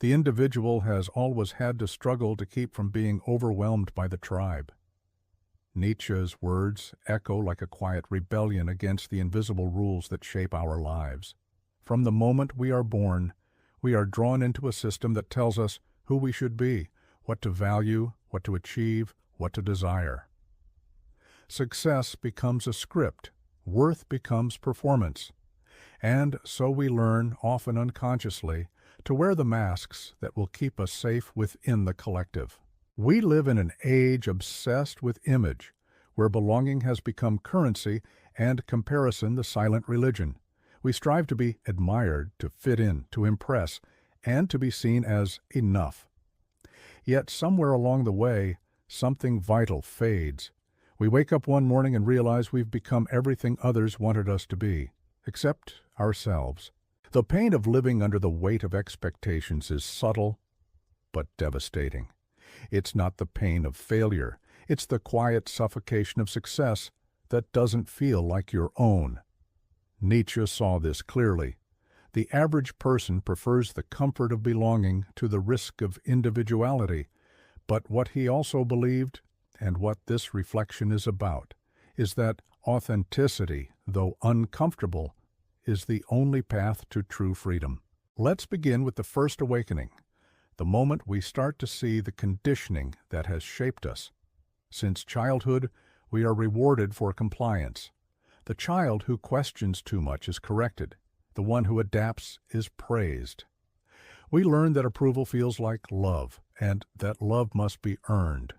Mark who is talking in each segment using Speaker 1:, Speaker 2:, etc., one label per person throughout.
Speaker 1: The individual has always had to struggle to keep from being overwhelmed by the tribe. Nietzsche's words echo like a quiet rebellion against the invisible rules that shape our lives. From the moment we are born, we are drawn into a system that tells us who we should be, what to value, what to achieve, what to desire. Success becomes a script, worth becomes performance, and so we learn, often unconsciously, to wear the masks that will keep us safe within the collective. We live in an age obsessed with image, where belonging has become currency and comparison the silent religion. We strive to be admired, to fit in, to impress, and to be seen as enough. Yet somewhere along the way, something vital fades. We wake up one morning and realize we've become everything others wanted us to be, except ourselves. The pain of living under the weight of expectations is subtle but devastating. It's not the pain of failure. It's the quiet suffocation of success that doesn't feel like your own. Nietzsche saw this clearly. The average person prefers the comfort of belonging to the risk of individuality. But what he also believed, and what this reflection is about, is that authenticity, though uncomfortable, is the only path to true freedom. Let's begin with the first awakening, the moment we start to see the conditioning that has shaped us. Since childhood, we are rewarded for compliance. The child who questions too much is corrected. The one who adapts is praised. We learn that approval feels like love, and that love must be earned.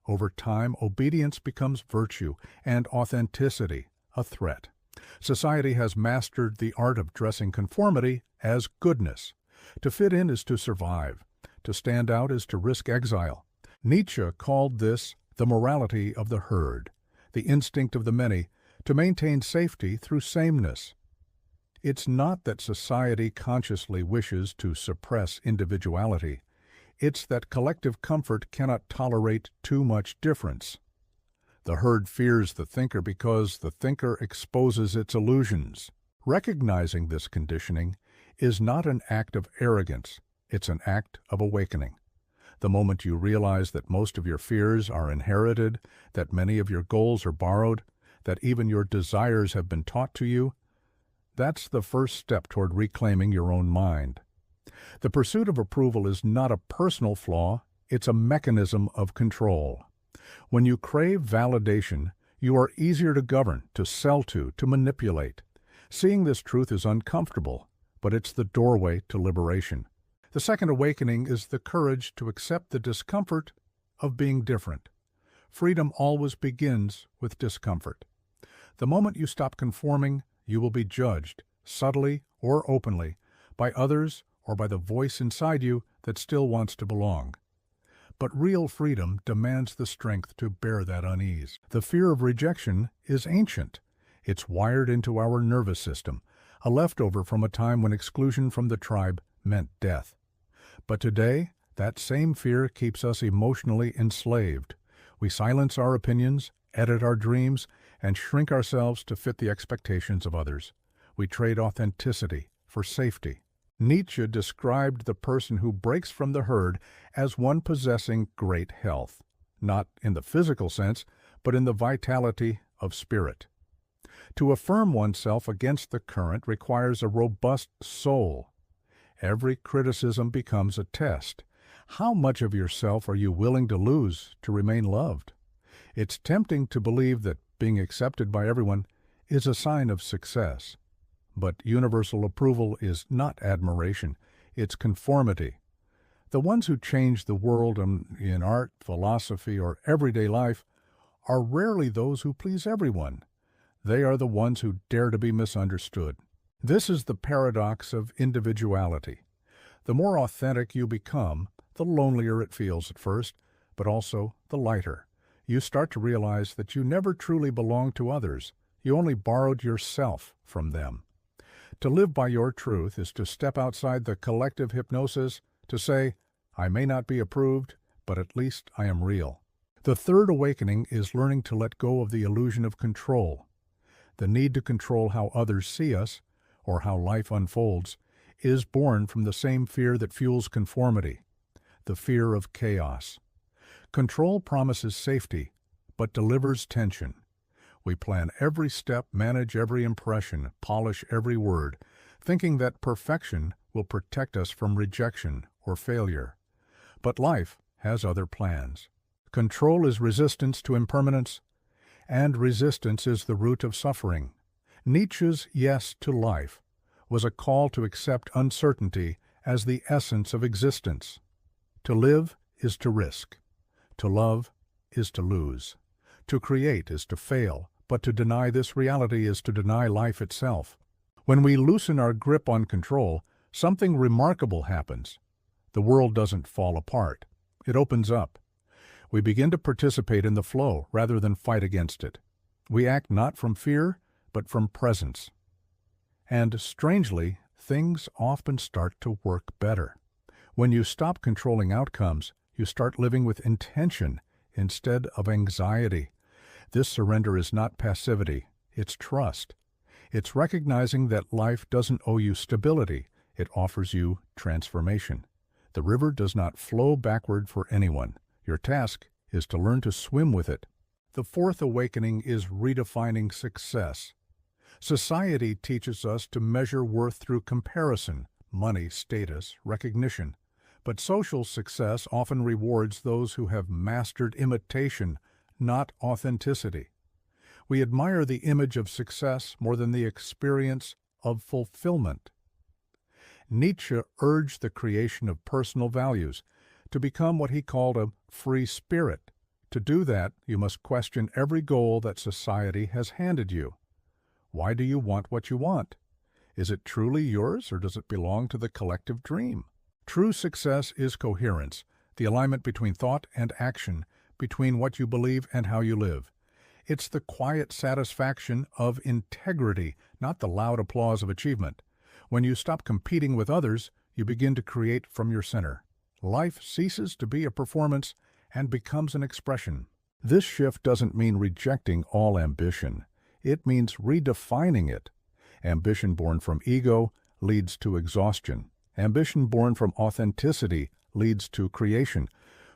Speaker 1: Over time, obedience becomes virtue, and authenticity a threat. Society has mastered the art of dressing conformity as goodness. To fit in is to survive. To stand out is to risk exile. Nietzsche called this the morality of the herd, the instinct of the many, to maintain safety through sameness. It's not that society consciously wishes to suppress individuality. It's that collective comfort cannot tolerate too much difference. The herd fears the thinker because the thinker exposes its illusions. Recognizing this conditioning is not an act of arrogance, it's an act of awakening. The moment you realize that most of your fears are inherited, that many of your goals are borrowed, that even your desires have been taught to you, that's the first step toward reclaiming your own mind. The pursuit of approval is not a personal flaw, it's a mechanism of control. When you crave validation, you are easier to govern, to sell to manipulate. Seeing this truth is uncomfortable, but it's the doorway to liberation. The second awakening is the courage to accept the discomfort of being different. Freedom always begins with discomfort. The moment you stop conforming, you will be judged, subtly or openly, by others or by the voice inside you that still wants to belong. But real freedom demands the strength to bear that unease. The fear of rejection is ancient. It's wired into our nervous system, a leftover from a time when exclusion from the tribe meant death. But today, that same fear keeps us emotionally enslaved. We silence our opinions, edit our dreams, and shrink ourselves to fit the expectations of others. We trade authenticity for safety. Nietzsche described the person who breaks from the herd as one possessing great health, not in the physical sense, but in the vitality of spirit. To affirm oneself against the current requires a robust soul. Every criticism becomes a test. How much of yourself are you willing to lose to remain loved? It's tempting to believe that being accepted by everyone is a sign of success. But universal approval is not admiration, it's conformity. The ones who change the world in art, philosophy, or everyday life are rarely those who please everyone. They are the ones who dare to be misunderstood. This is the paradox of individuality. The more authentic you become, the lonelier it feels at first, but also the lighter. You start to realize that you never truly belonged to others. You only borrowed yourself from them. To live by your truth is to step outside the collective hypnosis, to say, I may not be approved, but at least I am real. The third awakening is learning to let go of the illusion of control. The need to control how others see us, or how life unfolds, is born from the same fear that fuels conformity, the fear of chaos. Control promises safety, but delivers tension. We plan every step, manage every impression, polish every word, thinking that perfection will protect us from rejection or failure. But life has other plans. Control is resistance to impermanence, and resistance is the root of suffering. Nietzsche's yes to life was a call to accept uncertainty as the essence of existence. To live is to risk. To love is to lose. To create is to fail, but to deny this reality is to deny life itself. When we loosen our grip on control, something remarkable happens. The world doesn't fall apart. It opens up. We begin to participate in the flow rather than fight against it. We act not from fear, but from presence. And strangely, things often start to work better. When you stop controlling outcomes, you start living with intention instead of anxiety. This surrender is not passivity, it's trust. It's recognizing that life doesn't owe you stability, it offers you transformation. The river does not flow backward for anyone. Your task is to learn to swim with it. The fourth awakening is redefining success. Society teaches us to measure worth through comparison, money, status, recognition. But social success often rewards those who have mastered imitation, not authenticity. We admire the image of success more than the experience of fulfillment. Nietzsche urged the creation of personal values, to become what he called a free spirit. To do that, you must question every goal that society has handed you. Why do you want what you want? Is it truly yours, or does it belong to the collective dream? True success is coherence, the alignment between thought and action, between what you believe and how you live. It's the quiet satisfaction of integrity, not the loud applause of achievement. When you stop competing with others, you begin to create from your center. Life ceases to be a performance and becomes an expression. This shift doesn't mean rejecting all ambition. It means redefining it. Ambition born from ego leads to exhaustion. Ambition born from authenticity leads to creation.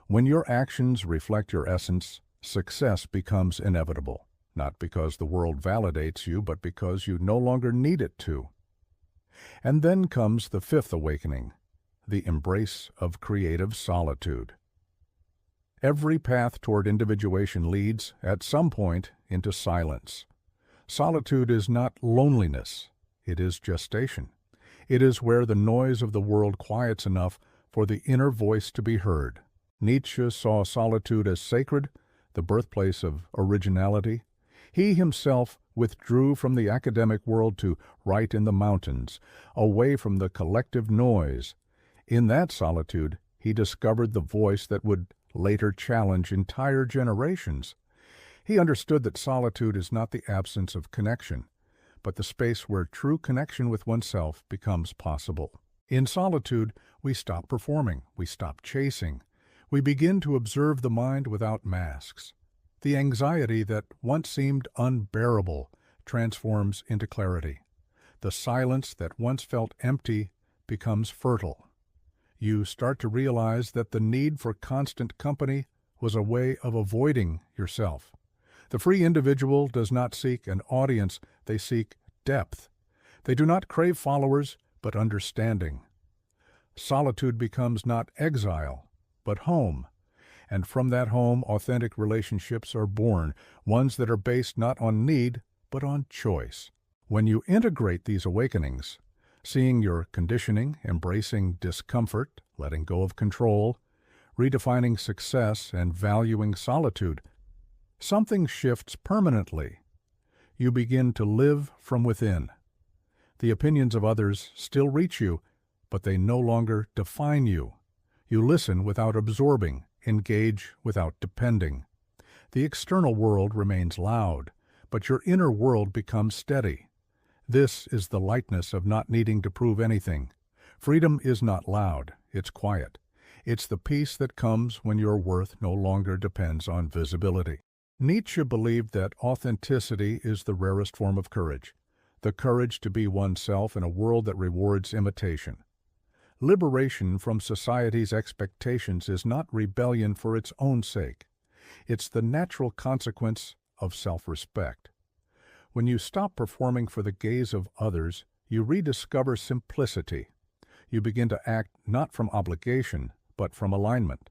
Speaker 1: When your actions reflect your essence, success becomes inevitable, not because the world validates you, but because you no longer need it to. And then comes the fifth awakening, the embrace of creative solitude. Every path toward individuation leads, at some point, into silence. Solitude is not loneliness, it is gestation. It is where the noise of the world quiets enough for the inner voice to be heard. Nietzsche saw solitude as sacred, the birthplace of originality. He himself withdrew from the academic world to write in the mountains, away from the collective noise. In that solitude, he discovered the voice that would later challenge entire generations. He understood that solitude is not the absence of connection, but the space where true connection with oneself becomes possible. In solitude, we stop performing, we stop chasing. We begin to observe the mind without masks. The anxiety that once seemed unbearable transforms into clarity. The silence that once felt empty becomes fertile. You start to realize that the need for constant company was a way of avoiding yourself. The free individual does not seek an audience, they seek depth. They do not crave followers, but understanding. Solitude becomes not exile, but home. And from that home, authentic relationships are born, ones that are based not on need, but on choice. When you integrate these awakenings, seeing your conditioning, embracing discomfort, letting go of control, redefining success, and valuing solitude, something shifts permanently. You begin to live from within. The opinions of others still reach you, but they no longer define you. You listen without absorbing, engage without depending. The external world remains loud, but your inner world becomes steady. This is the lightness of not needing to prove anything. Freedom is not loud, it's quiet. It's the peace that comes when your worth no longer depends on visibility. Nietzsche believed that authenticity is the rarest form of courage. the courage to be oneself in a world that rewards imitation. Liberation from society's expectations is not rebellion for its own sake. It's the natural consequence of self-respect. When you stop performing for the gaze of others, you rediscover simplicity. You begin to act not from obligation, but from alignment.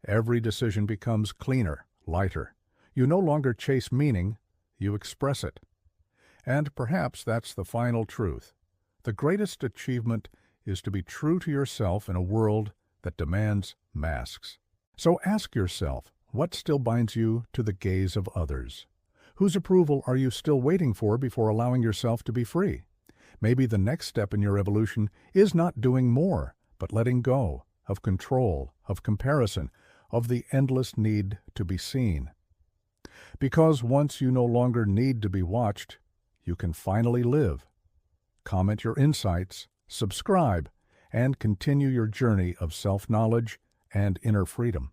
Speaker 1: Every decision becomes cleaner, lighter. You no longer chase meaning, you express it. And perhaps that's the final truth. The greatest achievement is to be true to yourself in a world that demands masks. So ask yourself, what still binds you to the gaze of others? Whose approval are you still waiting for before allowing yourself to be free? Maybe the next step in your evolution is not doing more, but letting go of control, of comparison, of the endless need to be seen. Because once you no longer need to be watched, you can finally live. Comment your insights, subscribe, and continue your journey of self-knowledge and inner freedom.